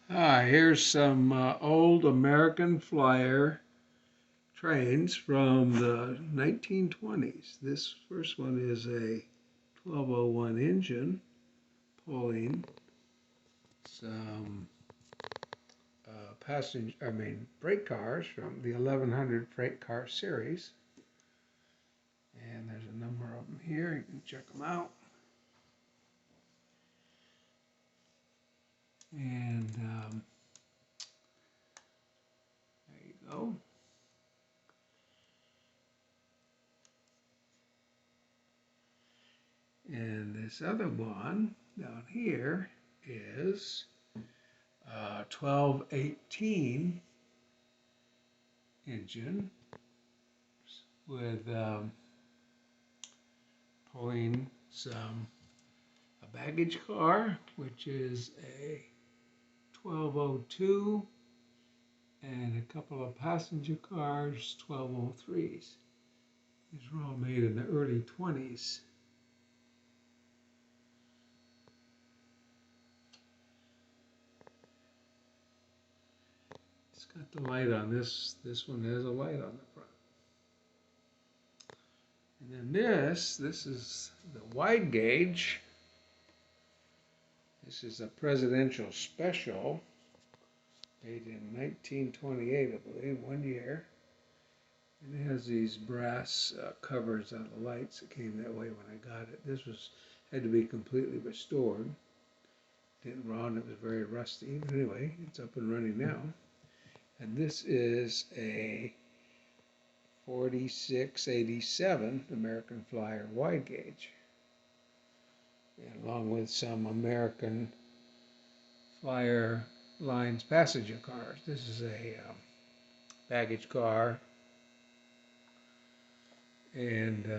Here's some old American Flyer trains from the 1920s. This first one is a 1201 engine pulling some freight cars from the 1100 freight car series. And there's a number of them here. You can check them out. And there you go. And this other one down here is 1218 engine with pulling a baggage car, which is a 1202, and a couple of passenger cars, 1203s. These were all made in the early 20s. It's got the light on this. This one has a light on the front. And then this is the wide gauge. This is a presidential special made in 1928, I believe, 1 year. And it has these brass covers on the lights. It came that way when I got it. This had to be completely restored. Didn't run, it was very rusty. But anyway, it's up and running now. And this is a 4687 American Flyer wide gauge, along with some American Flyer Lines passenger cars. This is a baggage car and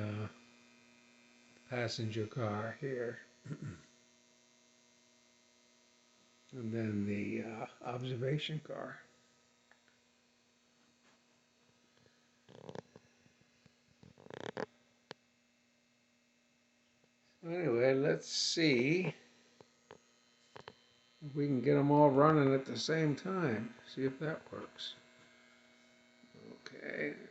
passenger car here. And then the observation car. Anyway, let's see if we can get them all running at the same time. See if that works. Okay.